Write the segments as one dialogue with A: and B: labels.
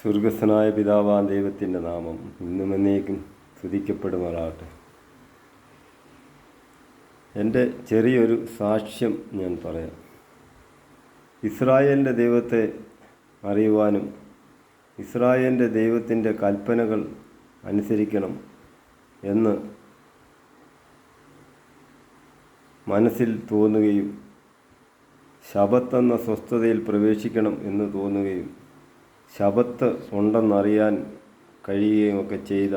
A: സ്വർഗസ്ഥനായ പിതാവാം ദൈവത്തിൻ്റെ നാമം ഇന്നും എന്നേക്കും സ്തുതിക്കപ്പെടുമാറാകട്ടെ. എൻ്റെ ചെറിയൊരു സാക്ഷ്യം ഞാൻ പറയാം. ഇസ്രായേലിൻ്റെ ദൈവത്തെ അറിയുവാനും ഇസ്രായേലിൻ്റെ ദൈവത്തിൻ്റെ കൽപ്പനകൾ അനുസരിക്കണം എന്ന് മനസ്സിൽ തോന്നുകയും ശബത്തെന്ന സ്വസ്ഥതയിൽ പ്രവേശിക്കണം എന്ന് തോന്നുകയും ശബത്ത് ഉണ്ടെന്നറിയാൻ കഴിയുകയും ഒക്കെ ചെയ്ത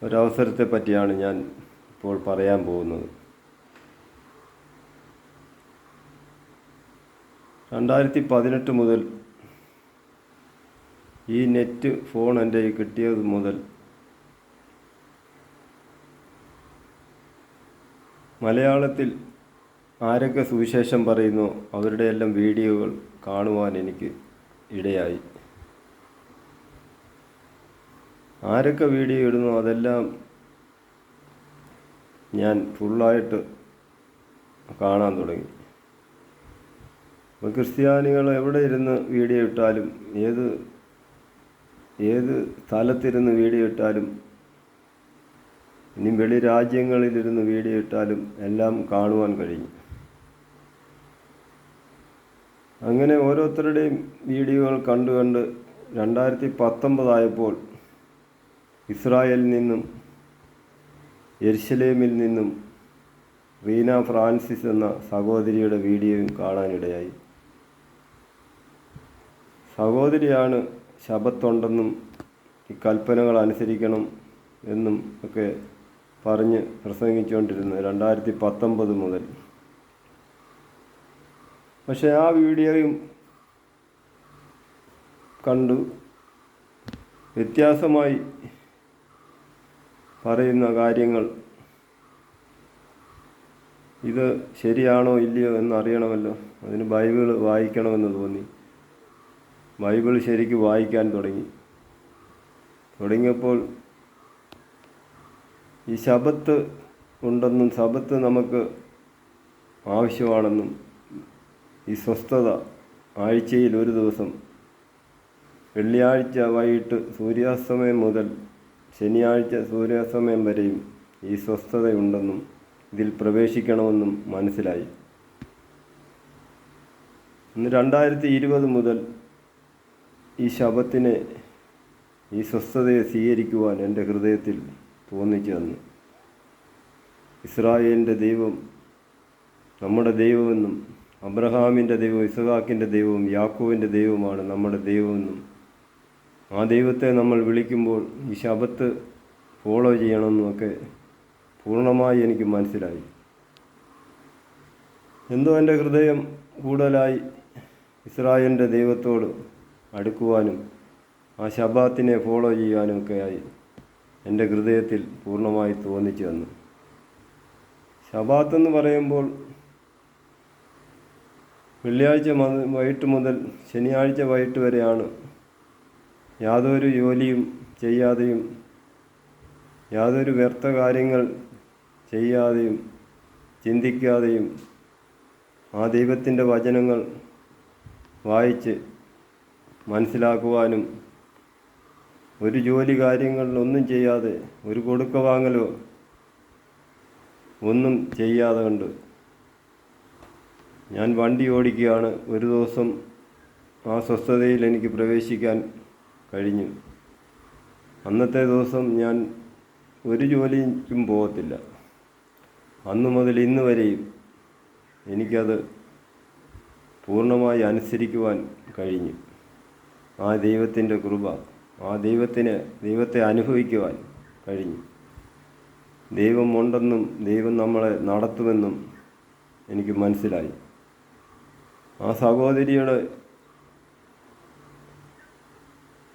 A: ഒരവസരത്തെ പറ്റിയാണ് ഞാൻ ഇപ്പോൾ പറയാൻ പോകുന്നത്. 2018 മുതൽ ഈ നെറ്റ് ഫോൺ എൻ്റെ കിട്ടിയത് മുതൽ മലയാളത്തിൽ ആരൊക്കെ സുവിശേഷം പറയുന്നു അവരുടെ എല്ലാം വീഡിയോകൾ കാണുവാൻ എനിക്ക് ഇടയായി. ആരൊക്കെ വീഡിയോ ഇടുന്നു അതെല്ലാം ഞാൻ ഫുള്ളായിട്ട് കാണാൻ തുടങ്ങി. ഇപ്പോൾ ക്രിസ്ത്യാനികൾ എവിടെ ഇരുന്ന് വീഡിയോ ഇട്ടാലും ഏത് സ്ഥലത്തിരുന്ന് വീഡിയോ ഇട്ടാലും ഇനി വെളി രാജ്യങ്ങളിലിരുന്ന് വീഡിയോ ഇട്ടാലും എല്ലാം കാണുവാൻ കഴിഞ്ഞു. അങ്ങനെ ഓരോരുത്തരുടെയും വീഡിയോകൾ കണ്ട് 2019 ആയപ്പോൾ ഇസ്രായേലിൽ നിന്നും യെരുശലേമിൽ നിന്നും റീന ഫ്രാൻസിസ് എന്ന സഹോദരിയുടെ വീഡിയോയും കാണാനിടയായി. സഹോദരിയാണ് ശബത്തുണ്ടെന്നും ഈ കൽപ്പനകൾ അനുസരിക്കണം എന്നും ഒക്കെ പറഞ്ഞ് പ്രസംഗിച്ചുകൊണ്ടിരുന്നത് 2019 മുതൽ. പക്ഷേ ആ വീഡിയോയും കണ്ടു വ്യത്യാസമായി പറയുന്ന കാര്യങ്ങൾ ഇത് ശരിയാണോ ഇല്ലയോ എന്നറിയണമല്ലോ. അതിന് ബൈബിൾ വായിക്കണമെന്ന് തോന്നി. ബൈബിൾ ശരിക്കും വായിക്കാൻ തുടങ്ങിയപ്പോൾ ഈ ശബത്ത് ഉണ്ടെന്നും ശബത്ത് നമുക്ക് ആവശ്യമാണെന്നും ഈ സ്വസ്ഥത ആഴ്ചയിൽ ഒരു ദിവസം വെള്ളിയാഴ്ച വൈകിട്ട് സൂര്യാസ്തമയം മുതൽ ശനിയാഴ്ച സൂര്യാസ്തമയം വരെയും ഈ സ്വസ്ഥതയുണ്ടെന്നും ഇതിൽ പ്രവേശിക്കണമെന്നും മനസ്സിലായി. ഇന്ന് 2020 മുതൽ ഈ ശബത്തിനെ ഈ സ്വസ്ഥതയെ സ്വീകരിക്കുവാൻ എൻ്റെ ഹൃദയത്തിൽ തോന്നിച്ചു തന്നു. ഇസ്രായേലിൻ്റെ ദൈവം നമ്മുടെ ദൈവമെന്നും അബ്രഹാമിൻ്റെ ദൈവം ഇസഹാക്കിൻ്റെ ദൈവവും യാക്കോബിൻ്റെ ദൈവവുമാണ് നമ്മുടെ ദൈവമെന്നും ആ ദൈവത്തെ നമ്മൾ വിളിക്കുമ്പോൾ ഈ ശബത്ത് ഫോളോ ചെയ്യണമെന്നൊക്കെ പൂർണ്ണമായി എനിക്ക് മനസ്സിലായി. എന്തോ എൻ്റെ ഹൃദയം കൂടുതലായി ഇസ്രായേലിൻ്റെ ദൈവത്തോട് അടുക്കുവാനും ആ ശബത്തിനെ ഫോളോ ചെയ്യാനുമൊക്കെയായി എൻ്റെ ഹൃദയത്തിൽ പൂർണ്ണമായി തോന്നിച്ചു തന്നു. ശബത്തെന്ന് പറയുമ്പോൾ വെള്ളിയാഴ്ച വൈകിട്ട് മുതൽ ശനിയാഴ്ച വൈകിട്ട് വരെയാണ്. യാതൊരു ജോലിയും ചെയ്യാതെയും യാതൊരു വ്യർത്ഥ കാര്യങ്ങൾ ചെയ്യാതെയും ചിന്തിക്കാതെയും ആ ദൈവത്തിൻ്റെ വചനങ്ങൾ വായിച്ച് മനസ്സിലാക്കുവാനും ഒരു ജോലി കാര്യങ്ങളിലൊന്നും ചെയ്യാതെ ഒരു കൊടുക്ക വാങ്ങലോ ഒന്നും ചെയ്യാതെ കണ്ട് ഞാൻ വണ്ടി ഓടിക്കുകയാണ്. ഒരു ദിവസം ആ സ്വസ്ഥതയിൽ എനിക്ക് പ്രവേശിക്കാൻ കഴിഞ്ഞു. അന്നത്തെ ദിവസം ഞാൻ ഒരു ജോലിക്കും പോകത്തില്ല. അന്നു മുതൽ ഇന്ന് വരെയും എനിക്കത് പൂർണ്ണമായി അനുസരിക്കുവാൻ കഴിഞ്ഞു. ആ ദൈവത്തിൻ്റെ കൃപ, ആ ദൈവത്തെ അനുഭവിക്കുവാൻ കഴിഞ്ഞു. ദൈവം ഉണ്ടെന്നും ദൈവം നമ്മളെ നടത്തുമെന്നും എനിക്ക് മനസ്സിലായി. ആ സഹോദരിയുടെ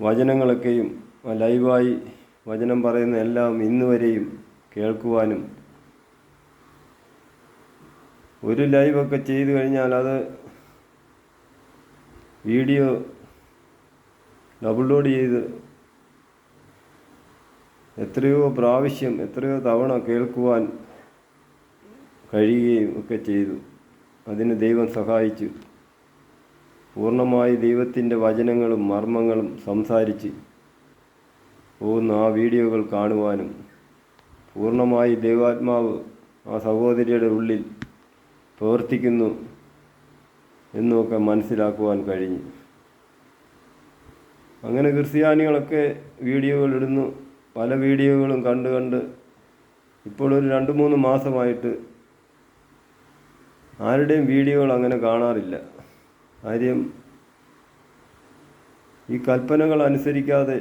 A: വചനങ്ങളൊക്കെയും ലൈവായി വചനം പറയുന്ന എല്ലാം ഇന്ന് വരെയും കേൾക്കുവാനും ഒരു ലൈവൊക്കെ ചെയ്തു കഴിഞ്ഞാൽ അത് വീഡിയോ ഡൗൺലോഡ് ചെയ്ത് എത്രയോ പ്രാവശ്യം എത്രയോ തവണ കേൾക്കുവാൻ കഴിയുകയും ഒക്കെ ചെയ്തു. അതിന് ദൈവം സഹായിച്ചു. പൂർണ്ണമായി ദൈവത്തിൻ്റെ വചനങ്ങളും മർമ്മങ്ങളും സംസാരിച്ച് പോകുന്ന ആ വീഡിയോകൾ കാണുവാനും പൂർണ്ണമായി ദൈവാത്മാവ് ആ സഹോദരിയുടെ ഉള്ളിൽ പ്രവർത്തിക്കുന്നു എന്നൊക്കെ മനസ്സിലാക്കുവാൻ കഴിഞ്ഞു. അങ്ങനെ ക്രിസ്ത്യാനികളൊക്കെ വീഡിയോകൾ ഇടുന്നു. പല വീഡിയോകളും കണ്ട് ഇപ്പോൾ ഒരു 2-3 മാസമായിട്ട് ആരുടെയും വീഡിയോകൾ അങ്ങനെ കാണാറില്ല. കാര്യം ഈ കൽപ്പനകൾ അനുസരിക്കാതെ,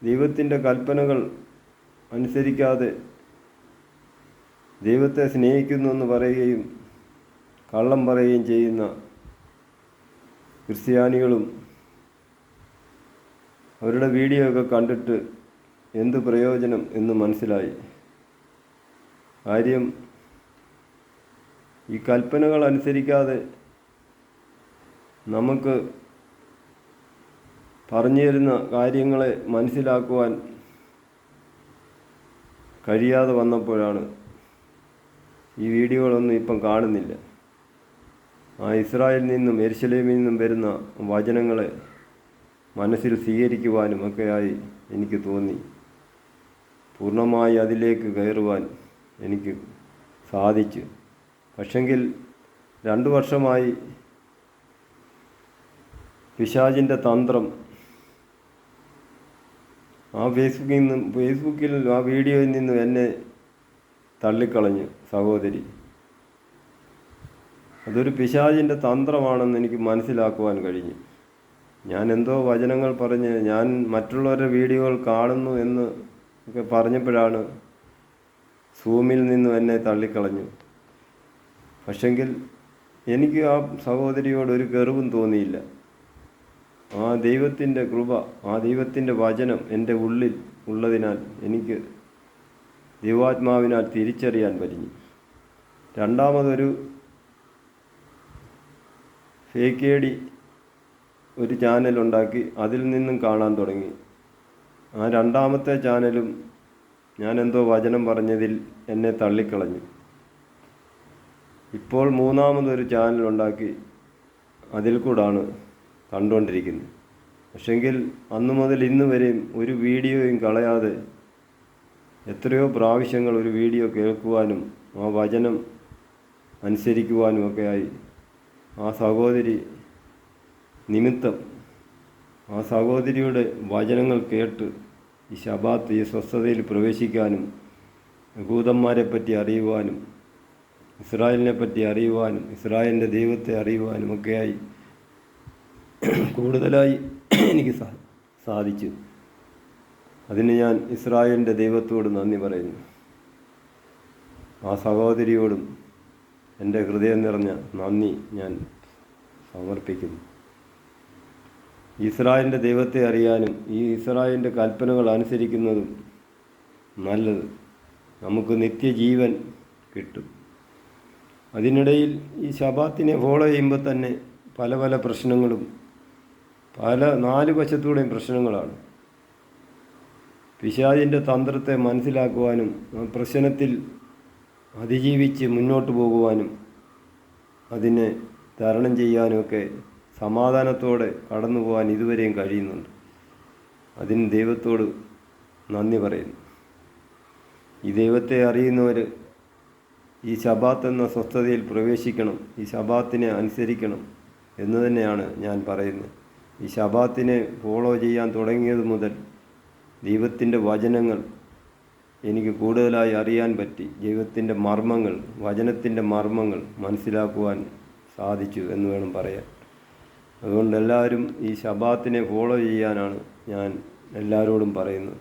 A: ദൈവത്തിൻ്റെ കൽപ്പനകൾ അനുസരിക്കാതെ ദൈവത്തെ സ്നേഹിക്കുന്നു എന്ന് പറയുകയും കള്ളം പറയുകയും ചെയ്യുന്ന ക്രിസ്ത്യാനികളും അവരുടെ വീഡിയോ ഒക്കെ കണ്ടിട്ട് എന്ത് പ്രയോജനം എന്ന് മനസ്സിലായി. കാര്യം ഈ കൽപ്പനകൾ അനുസരിക്കാതെ നമുക്ക് പറഞ്ഞു തരുന്ന കാര്യങ്ങളെ മനസ്സിലാക്കുവാൻ കഴിയാതെ വന്നപ്പോഴാണ് ഈ വീഡിയോകളൊന്നും ഇപ്പം കാണുന്നില്ല. ആ ഇസ്രായേലിൽ നിന്നും യെരുശലേമിൽ നിന്നും വരുന്ന വചനങ്ങളെ മനസ്സിൽ സ്വീകരിക്കുവാനും ഒക്കെയായി എനിക്ക് തോന്നി. പൂർണ്ണമായി അതിലേക്ക് കയറുവാൻ എനിക്ക് സാധിച്ചു. പക്ഷെങ്കിൽ 2 വർഷമായി പിശാചിൻ്റെ തന്ത്രം ആ ഫേസ്ബുക്കിൽ ആ വീഡിയോയിൽ നിന്നും എന്നെ തള്ളിക്കളഞ്ഞു സഹോദരി. അതൊരു പിശാചിൻ്റെ തന്ത്രമാണെന്ന് എനിക്ക് മനസ്സിലാക്കുവാൻ കഴിഞ്ഞു. ഞാൻ എന്തോ വചനങ്ങൾ പറഞ്ഞ് ഞാൻ മറ്റുള്ളവരുടെ വീഡിയോകൾ കാണുന്നു എന്ന് ഒക്കെ പറഞ്ഞപ്പോഴാണ് സൂമിൽ നിന്നും എന്നെ തള്ളിക്കളഞ്ഞു. പക്ഷെങ്കിൽ എനിക്ക് ആ സഹോദരിയോട് ഒരു ഗർവ്വും തോന്നിയില്ല. ആ ദൈവത്തിൻ്റെ കൃപ, ആ ദൈവത്തിൻ്റെ വചനം എൻ്റെ ഉള്ളിൽ ഉള്ളതിനാൽ എനിക്ക് ദൈവാത്മാവിനാൽ തിരിച്ചറിയാൻ കഴിഞ്ഞു. രണ്ടാമതൊരു ഫേക്കേടി ഒരു ചാനലുണ്ടാക്കി അതിൽ നിന്നും കാണാൻ തുടങ്ങി. ആ രണ്ടാമത്തെ ചാനലും ഞാൻ എന്തോ വചനം പറഞ്ഞതിൽ എന്നെ തള്ളിക്കളഞ്ഞു. ഇപ്പോൾ മൂന്നാമതൊരു ചാനലുണ്ടാക്കി അതിൽ കൂടാണ് കണ്ടുകൊണ്ടിരിക്കുന്നത്. പക്ഷെങ്കിൽ അന്നു മുതൽ ഇന്ന് വരെയും ഒരു വീഡിയോയും കളയാതെ എത്രയോ പ്രാവശ്യങ്ങൾ ഒരു വീഡിയോ കേൾക്കുവാനും ആ വചനം അനുസരിക്കുവാനും ഒക്കെയായി ആ സഹോദരി നിമിത്തം, ആ സഹോദരിയുടെ വചനങ്ങൾ കേട്ട് ഈ ശബാത്ത്, ഈ സ്വസ്ഥതയിൽ പ്രവേശിക്കാനും യഹൂദന്മാരെ പറ്റി അറിയുവാനും ഇസ്രായേലിനെ പറ്റി അറിയുവാനും ഇസ്രായേലിൻ്റെ ദൈവത്തെ അറിയുവാനും ഒക്കെയായി കൂടുതലായി എനിക്ക് സാധിച്ചു. അതിന് ഞാൻ ഇസ്രായേലിൻ്റെ ദൈവത്തോട് നന്ദി പറയുന്നു. ആ സഹോദരിയോടും എൻ്റെ ഹൃദയം നിറഞ്ഞ നന്ദി ഞാൻ സമർപ്പിക്കുന്നു. ഇസ്രായേലിൻ്റെ ദൈവത്തെ അറിയാനും ഈ ഇസ്രായേലിൻ്റെ കൽപ്പനകൾ അനുസരിക്കുന്നതും നല്ലത്. നമുക്ക് നിത്യജീവൻ കിട്ടും. അതിനിടയിൽ ഈ ശബാത്തിനെ ഫോളോ ചെയ്യുമ്പോൾ തന്നെ പല പല പ്രശ്നങ്ങളും, 4 വശത്തൂടെയും പ്രശ്നങ്ങളാണ്. പിശാചിൻ്റെ തന്ത്രത്തെ മനസ്സിലാക്കുവാനും ആ പ്രശ്നത്തിൽ അതിജീവിച്ച് മുന്നോട്ട് പോകുവാനും അതിനെ തരണം ചെയ്യാനുമൊക്കെ സമാധാനത്തോടെ കടന്നു പോകാൻ ഇതുവരെയും കഴിയുന്നുണ്ട്. അതിന് ദൈവത്തോട് നന്ദി പറയുന്നു. ഈ ദൈവത്തെ അറിയുന്നവർ ഈ ശബാത്ത് എന്ന സ്വസ്ഥതയിൽ പ്രവേശിക്കണം, ഈ ശബാത്തിനെ അനുസരിക്കണം എന്ന് തന്നെയാണ് ഞാൻ പറയുന്നത്. ഈ ശബാത്തിനെ ഫോളോ ചെയ്യാൻ തുടങ്ങിയത് മുതൽ ദൈവത്തിൻ്റെ വചനങ്ങൾ എനിക്ക് കൂടുതലായി അറിയാൻ പറ്റി. ദൈവത്തിൻ്റെ മർമ്മങ്ങൾ, വചനത്തിൻ്റെ മർമ്മങ്ങൾ മനസ്സിലാക്കുവാൻ സാധിച്ചു എന്ന് വേണം പറയാൻ. അതുകൊണ്ട് എല്ലാവരും ഈ ശബാത്തിനെ ഫോളോ ചെയ്യാനാണ് ഞാൻ എല്ലാവരോടും പറയുന്നത്.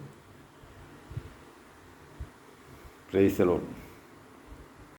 A: Praise the Lord.